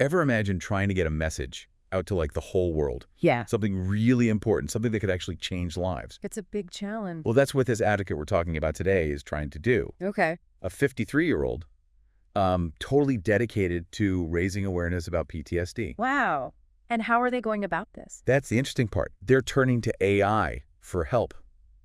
Ever imagine trying to get a message out to like the whole world? Yeah. Something really important, something that could actually change lives. It's a big challenge. Well, that's what this advocate we're talking about today is trying to do. Okay. A 53-year-old, totally dedicated to raising awareness about PTSD. Wow. And how are they going about this? That's the interesting part. They're turning to AI for help.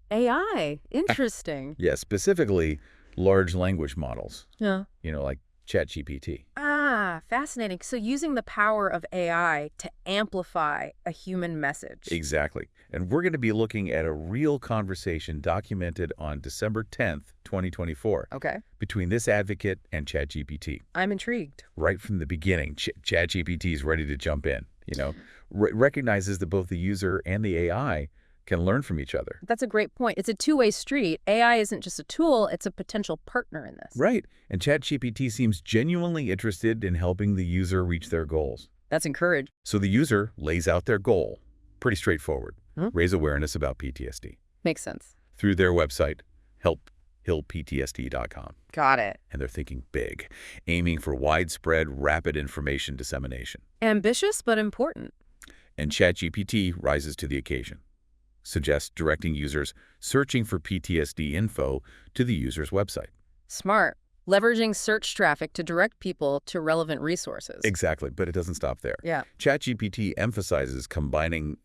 AI. Interesting. Yeah, specifically large language models, Yeah. like ChatGPT. Ah, fascinating. So using the power of AI to amplify a human message. Exactly. And we're going to be looking at a real conversation documented on December 10th, 2024, Okay. between this advocate and ChatGPT. I'm intrigued. Right from the beginning, ChatGPT is ready to jump in, recognizes that both the user and the AI can learn from each other. That's a great point. It's a two-way street. AI isn't just a tool, it's a potential partner in this. Right. And ChatGPT seems genuinely interested in helping the user reach their goals. That's encouraged. So the user lays out their goal. Pretty straightforward. Raise awareness about PTSD. Makes sense. Through their website, helphillptsd.com. Got it. And they're thinking big, aiming for widespread, rapid information dissemination. Ambitious, but important. And ChatGPT rises to the occasion. Suggests directing users searching for PTSD info to the user's website. Smart. Leveraging search traffic to direct people to relevant resources. Exactly, but it doesn't stop there. Yeah. ChatGPT emphasizes combining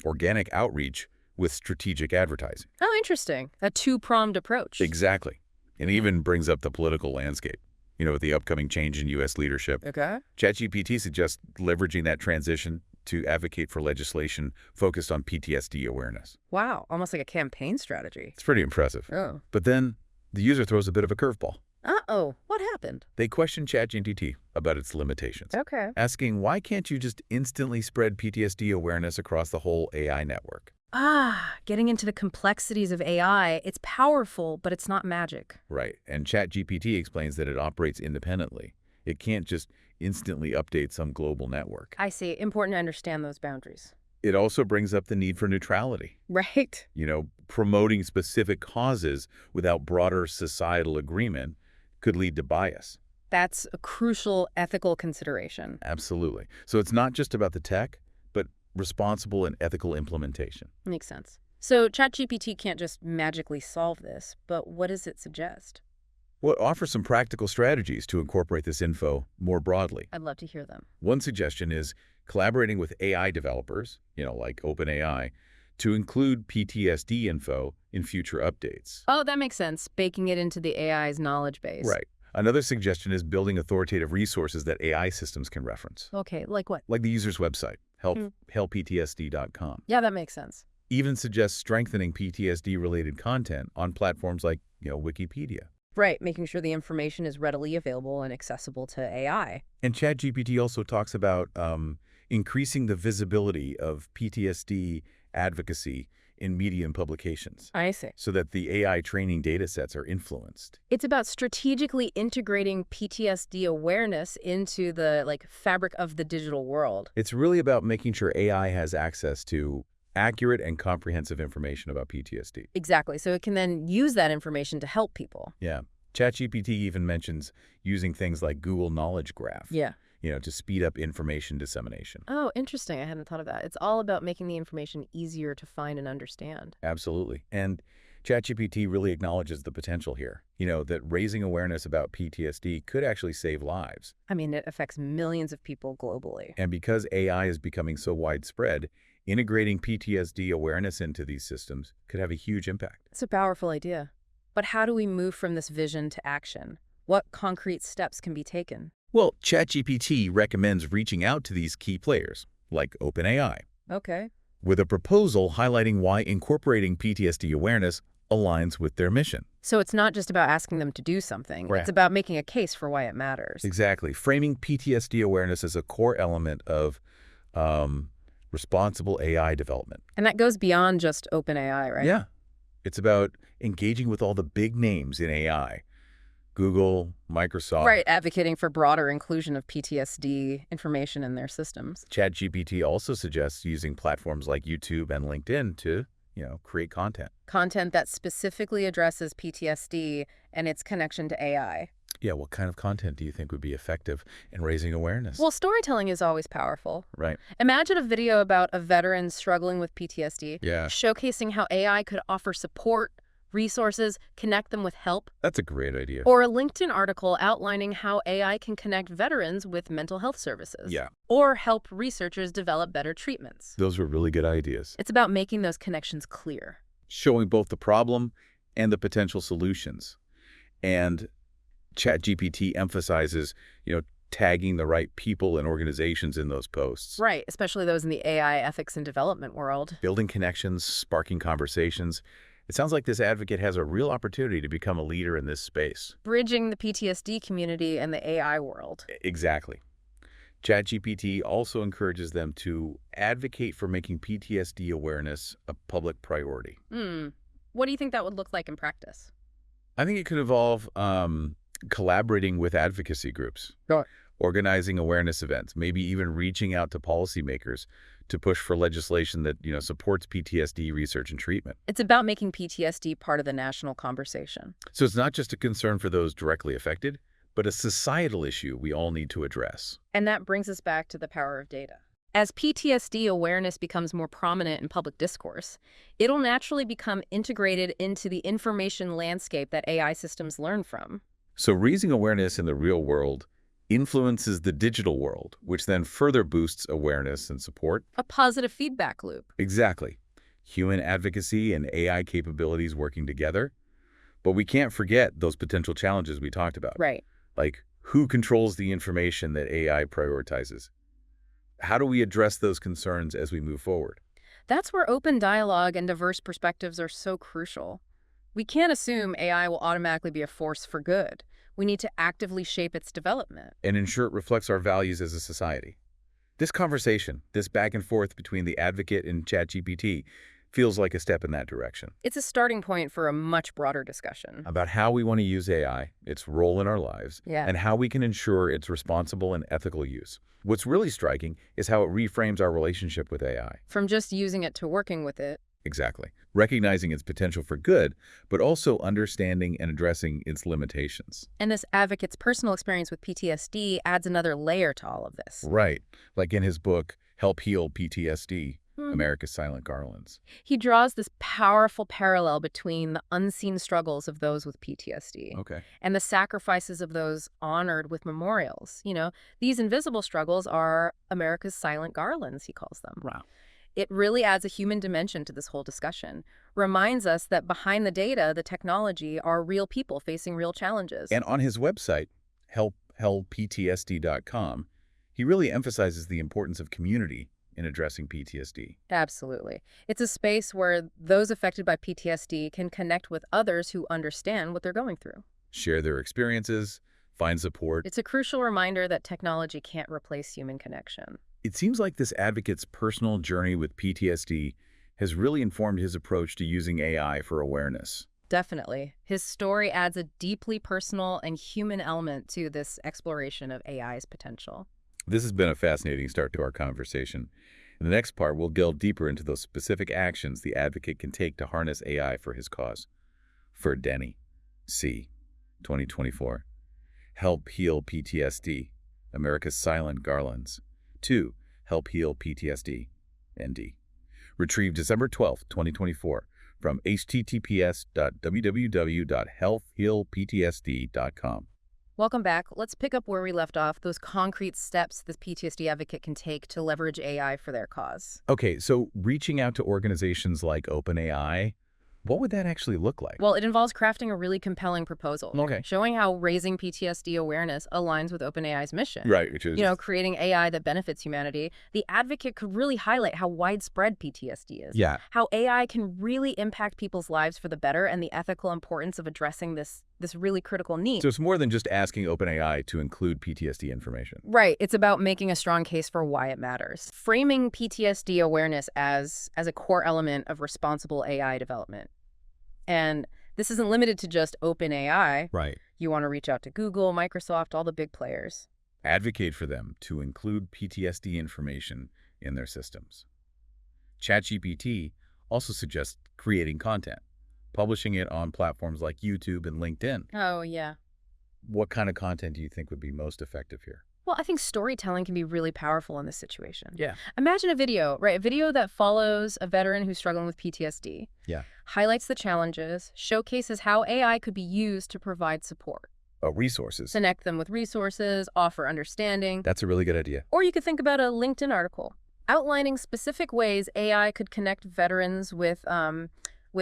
organic outreach with strategic advertising. Oh, interesting. A two-pronged approach. Exactly. And even brings up the political landscape, with the upcoming change in U.S. leadership. Okay. ChatGPT suggests leveraging that transition to advocate for legislation focused on PTSD awareness. Wow, almost like a campaign strategy. It's pretty impressive. Oh. But then the user throws a bit of a curveball. Uh-oh, what happened? They question ChatGPT about its limitations, Okay. asking why can't you just instantly spread PTSD awareness across the whole AI network? Getting into the complexities of AI, it's powerful, but it's not magic. Right, and ChatGPT explains that it operates independently. It can't just instantly update some global network. I see. Important to understand those boundaries. It also brings up the need for neutrality. Right. Promoting specific causes without broader societal agreement could lead to bias. That's a crucial ethical consideration. Absolutely. So it's not just about the tech, but responsible and ethical implementation. Makes sense. So ChatGPT can't just magically solve this, but what does it suggest? Well, it offers some practical strategies to incorporate this info more broadly. I'd love to hear them. One suggestion is collaborating with AI developers, like OpenAI, to include PTSD info in future updates. Oh, that makes sense. Baking it into the AI's knowledge base. Right. Another suggestion is building authoritative resources that AI systems can reference. Okay, like what? Like the user's website, helphillptsd.com. Yeah, that makes sense. Even suggests strengthening PTSD-related content on platforms like, Wikipedia. Right, making sure the information is readily available and accessible to AI. And ChatGPT also talks about increasing the visibility of PTSD advocacy in media and publications. I see. So that the AI training data sets are influenced. It's about strategically integrating PTSD awareness into the fabric of the digital world. It's really about making sure AI has access to accurate and comprehensive information about PTSD. Exactly. So it can then use that information to help people. Yeah. ChatGPT even mentions using things like Google Knowledge Graph. Yeah. To speed up information dissemination. Oh, interesting. I hadn't thought of that. It's all about making the information easier to find and understand. Absolutely. And ChatGPT really acknowledges the potential here, that raising awareness about PTSD could actually save lives. I mean, it affects millions of people globally. And because AI is becoming so widespread, integrating PTSD awareness into these systems could have a huge impact. It's a powerful idea. But how do we move from this vision to action? What concrete steps can be taken? Well, ChatGPT recommends reaching out to these key players, like OpenAI, Okay. with a proposal highlighting why incorporating PTSD awareness aligns with their mission. So it's not just about asking them to do something. Right. It's about making a case for why it matters. Exactly. Framing PTSD awareness as a core element of responsible AI development. And that goes beyond just OpenAI, right? Yeah. It's about engaging with all the big names in AI. Google, Microsoft. Right, advocating for broader inclusion of PTSD information in their systems. ChatGPT also suggests using platforms like YouTube and LinkedIn to, create content. Content that specifically addresses PTSD and its connection to AI. Yeah, what kind of content do you think would be effective in raising awareness? Well, storytelling is always powerful. Right. Imagine a video about a veteran struggling with PTSD, Yeah, showcasing how AI could offer support, resources, connect them with help, that's a great idea. or a LinkedIn article outlining how AI can connect veterans with mental health services, Yeah, or help researchers develop better treatments. those were really good ideas. It's about making those connections clear. Showing both the problem and the potential solutions. And ChatGPT emphasizes, tagging the right people and organizations in those posts. Right, especially those in the AI ethics and development world. Building connections, sparking conversations. It sounds like this advocate has a real opportunity to become a leader in this space. Bridging the PTSD community and the AI world. Exactly. ChatGPT also encourages them to advocate for making PTSD awareness a public priority. What do you think that would look like in practice? I think it could involve collaborating with advocacy groups, Sure. organizing awareness events, maybe even reaching out to policymakers to push for legislation that, supports PTSD research and treatment. It's about making PTSD part of the national conversation. So it's not just a concern for those directly affected, but a societal issue we all need to address. And that brings us back to the power of data. As PTSD awareness becomes more prominent in public discourse, it'll naturally become integrated into the information landscape that AI systems learn from. So raising awareness in the real world influences the digital world, which then further boosts awareness and support. A positive feedback loop. Exactly. Human advocacy and AI capabilities working together. But we can't forget those potential challenges we talked about. Right. Like, who controls the information that AI prioritizes? How do we address those concerns as we move forward? That's where open dialogue and diverse perspectives are so crucial. We can't assume AI will automatically be a force for good. We need to actively shape its development. And ensure it reflects our values as a society. This conversation, this back and forth between the advocate and ChatGPT, feels like a step in that direction. It's a starting point for a much broader discussion. About how we want to use AI, its role in our lives, Yeah. and how we can ensure its responsible and ethical use. What's really striking is how it reframes our relationship with AI. From just using it to working with it. Exactly. Recognizing its potential for good, but also understanding and addressing its limitations. And this advocate's personal experience with PTSD adds another layer to all of this. Right. Like in his book, Help Heal PTSD, Mhm. America's Silent Garlands. He draws this powerful parallel between the unseen struggles of those with PTSD Okay. and the sacrifices of those honored with memorials. These invisible struggles are America's silent garlands, he calls them. Wow. It really adds a human dimension to this whole discussion, reminds us that behind the data, the technology, are real people facing real challenges. And on his website, helphealptsd.com, he really emphasizes the importance of community in addressing PTSD. Absolutely. It's a space where those affected by PTSD can connect with others who understand what they're going through. Share their experiences, find support. It's a crucial reminder that technology can't replace human connection. It seems like this advocate's personal journey with PTSD has really informed his approach to using AI for awareness. Definitely. His story adds a deeply personal and human element to this exploration of AI's potential. This has been a fascinating start to our conversation. In the next part, we'll delve deeper into those specific actions the advocate can take to harness AI for his cause. For Denny, C., 2024. Help Heal PTSD, America's Silent Garlands. 2. Help Heal PTSD, ND. Retrieved December 12, 2024, from https://www.healthhealptsd.com. Welcome back. Let's pick up where we left off, those concrete steps this PTSD advocate can take to leverage AI for their cause. Okay, so reaching out to organizations like OpenAI, what would that actually look like? Well, it involves crafting a really compelling proposal, Okay. showing how raising PTSD awareness aligns with OpenAI's mission. Right, which is... Creating AI that benefits humanity. The advocate could really highlight how widespread PTSD is. Yeah. How AI can really impact people's lives for the better and the ethical importance of addressing this really critical need. So it's more than just asking OpenAI to include PTSD information. Right. It's about making a strong case for why it matters. Framing PTSD awareness as a core element of responsible AI development. And this isn't limited to just OpenAI. Right. You want to reach out to Google, Microsoft, all the big players. Advocate for them to include PTSD information in their systems. ChatGPT also suggests creating content, publishing it on platforms like YouTube and LinkedIn. Oh, yeah. What kind of content do you think would be most effective here? Well, I think storytelling can be really powerful in this situation. Yeah. Imagine a video, right? A video that follows a veteran who's struggling with PTSD, Yeah. highlights the challenges, showcases how AI could be used to provide support, Resources. connect them with resources, offer understanding. That's a really good idea. Or you could think about a LinkedIn article outlining specific ways AI could connect veterans with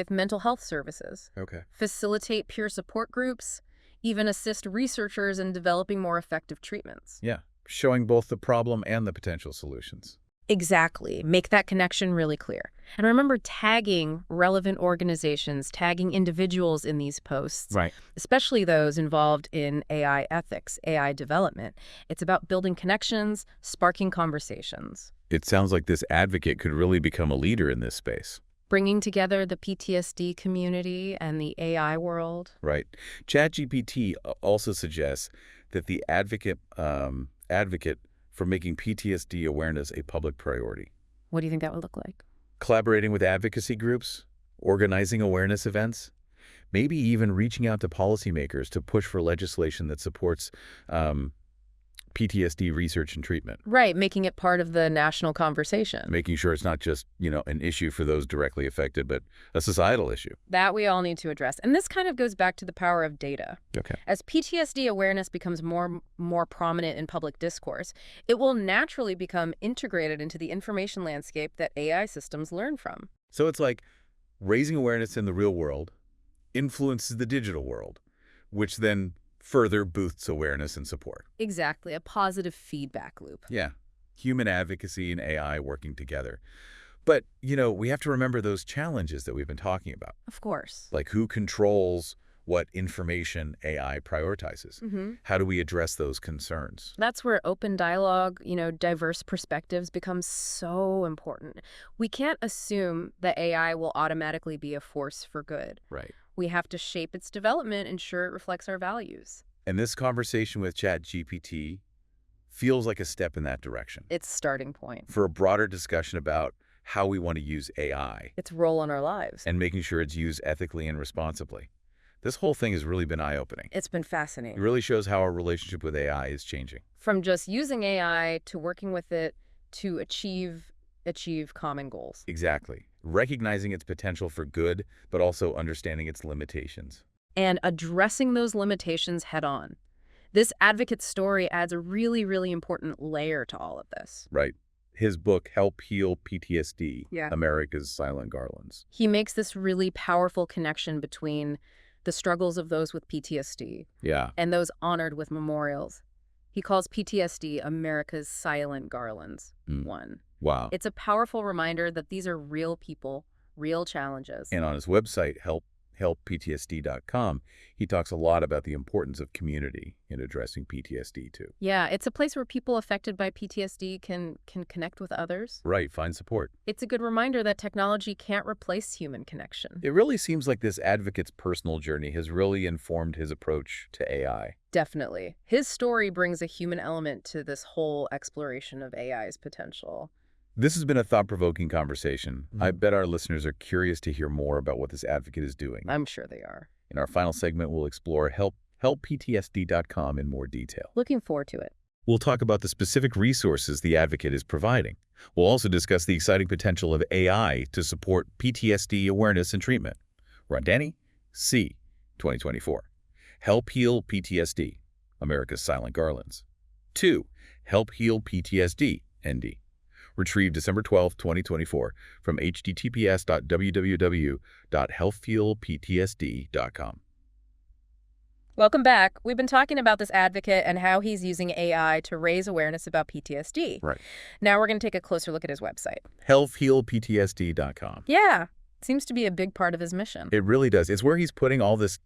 mental health services, Okay. facilitate peer support groups, even assist researchers in developing more effective treatments. Yeah. Showing both the problem and the potential solutions. Exactly. Make that connection really clear. And remember tagging relevant organizations, tagging individuals in these posts, Right. especially those involved in AI ethics, AI development. It's about building connections, sparking conversations, It sounds like this advocate could really become a leader in this space. bringing together the PTSD community and the AI world. Right. ChatGPT also suggests that the advocate for making PTSD awareness a public priority. What do you think that would look like? Collaborating with advocacy groups, organizing awareness events, maybe even reaching out to policymakers to push for legislation that supports PTSD research and treatment, Right, making it part of the national conversation. making sure it's not just, an issue for those directly affected, but a societal issue. That we all need to address. And this kind of goes back to the power of data. Okay. As PTSD awareness becomes more prominent in public discourse, it will naturally become integrated into the information landscape that AI systems learn from. So it's like raising awareness in the real world influences the digital world, which then further boosts awareness and support. Exactly, a positive feedback loop. Yeah. Human advocacy and AI working together. But, we have to remember those challenges that we've been talking about. Of course. Like who controls what information AI prioritizes? How do we address those concerns? That's where open dialogue, diverse perspectives becomes so important. We can't assume that AI will automatically be a force for good. Right. We have to shape its development, ensure it reflects our values. And this conversation with ChatGPT feels like a step in that direction Its starting point. for a broader discussion about how we want to use AI Its role in our lives. and making sure it's used ethically and responsibly. This whole thing has really been eye-opening. It's been It fascinating. really shows how our relationship with AI is changing. From just using AI to working with it to achieve common goals. Exactly. Recognizing its potential for good, but also understanding its limitations. And addressing those limitations head on. This advocate's story adds a really, really important layer to all of this. Right. His book, Help Heal PTSD, Yeah. America's Silent Garlands. He makes this really powerful connection between the struggles of those with PTSD Yeah. and those honored with memorials. He calls PTSD America's Silent Garlands. One. Wow. It's a powerful reminder that these are real people, real challenges. And on his website, helpptsd.com, he talks a lot about the importance of community in addressing PTSD too. Yeah, it's a place where people affected by PTSD can connect with others. Right, find support. It's a good reminder that technology can't replace human connection. It really seems like this advocate's personal journey has really informed his approach to AI. Definitely. His story brings a human element to this whole exploration of AI's potential. This has been a thought-provoking conversation. I bet our listeners are curious to hear more about what this advocate is doing. I'm sure they are. In our final segment, we'll explore helpptsd.com in more detail. Looking forward to it. We'll talk about the specific resources the advocate is providing. We'll also discuss the exciting potential of AI to support PTSD awareness and treatment. We're on Danny C. 2024. Help Heal PTSD, America's Silent Garlands. 2. Help Heal PTSD, ND. Retrieved December 12, 2024 from https://www.helphealptsd.com. Welcome back. We've been talking about this advocate and how he's using AI to raise awareness about PTSD. Right. Now we're going to take a closer look at his website. Helphealptsd.com. Yeah, seems to be a big part of his mission. It really does. It's where he's putting all this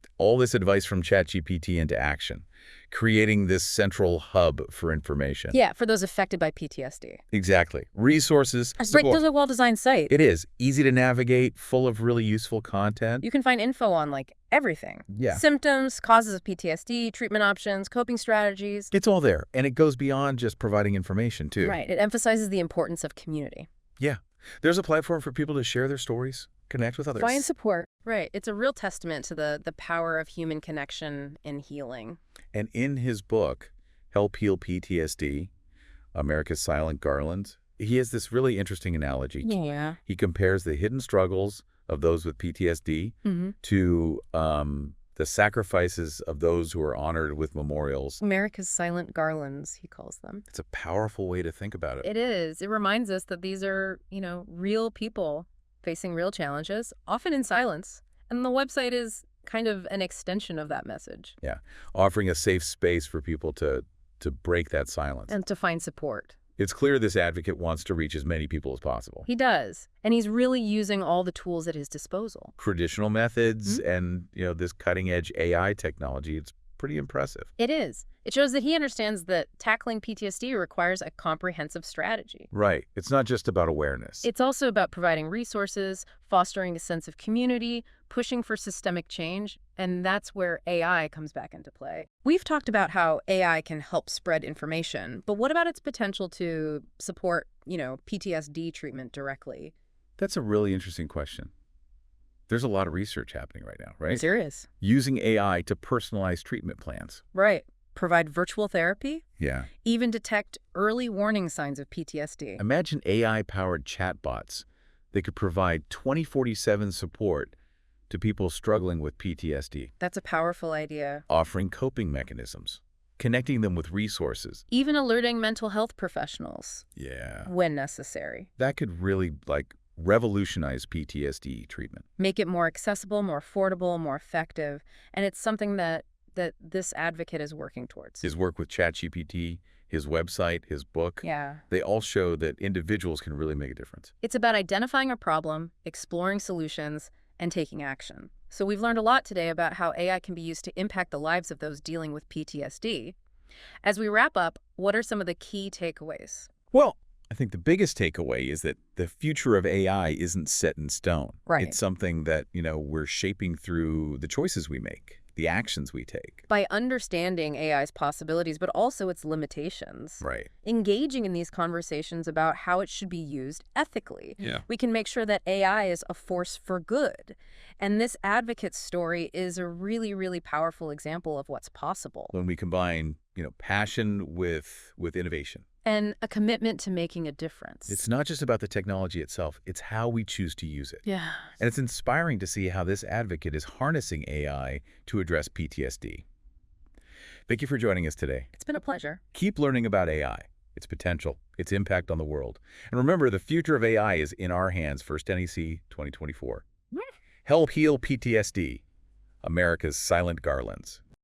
advice from ChatGPT into action, creating this central hub for information. Yeah, for those affected by PTSD. Exactly. Resources. It's a well-designed site. It is. Easy to navigate, full of really useful content. You can find info on, everything. Yeah. Symptoms, causes of PTSD, treatment options, coping strategies. It's all there. And it goes beyond just providing information, too. Right. It emphasizes the importance of community. Yeah. There's a platform for people to share their stories, connect with others. Find support. Right. It's a real testament to the power of human connection in healing. And in his book, Help Heal PTSD, America's Silent Garlands, he has this really interesting analogy. Yeah. He compares the hidden struggles of those with PTSD to the sacrifices of those who are honored with memorials. America's silent garlands, he calls them. It's a powerful way to think about it. It is. It reminds us that these are, real people facing real challenges, often in silence. And the website is kind of an extension of that message. Yeah, offering a safe space for people to break that silence. And to find support. It's clear this advocate wants to reach as many people as possible. He does. And he's really using all the tools at his disposal. Traditional methods and, this cutting-edge AI technology, it's pretty impressive. It is. It shows that he understands that tackling PTSD requires a comprehensive strategy. Right. It's not just about awareness. It's also about providing resources, fostering a sense of community, pushing for systemic change, and that's where AI comes back into play. We've talked about how AI can help spread information, but what about its potential to support, PTSD treatment directly? That's a really interesting question. There's a lot of research happening right now, right? There is. Using AI to personalize treatment plans. Right. Provide virtual therapy. Yeah. Even detect early warning signs of PTSD. Imagine AI-powered chatbots that could provide 24/7 support to people struggling with PTSD. That's a powerful idea. Offering coping mechanisms, connecting them with resources. Even alerting mental health professionals. Yeah. When necessary. That could really, revolutionize PTSD treatment. Make it more accessible, more affordable, more effective. And it's something that this advocate is working towards. His work with ChatGPT, his website, his book, they all show that individuals can really make a difference. It's about identifying a problem, exploring solutions, and taking action. So we've learned a lot today about how AI can be used to impact the lives of those dealing with PTSD. As we wrap up, what are some of the key takeaways? Well, I think the biggest takeaway is that the future of AI isn't set in stone. Right. It's something that, we're shaping through the choices we make, the actions we take. By understanding AI's possibilities, but also its limitations. Right. Engaging in these conversations about how it should be used ethically. Yeah. We can make sure that AI is a force for good. And this advocate's story is a really, really powerful example of what's possible. When we combine, passion with innovation. And a commitment to making a difference. It's not just about the technology itself, it's how we choose to use it. Yeah. And it's inspiring to see how this advocate is harnessing AI to address PTSD. Thank you for joining us today. It's been a pleasure. Keep learning about AI, its potential, its impact on the world. And remember, the future of AI is in our hands. First NEC 2024. Help Heal PTSD, America's Silent Garlands.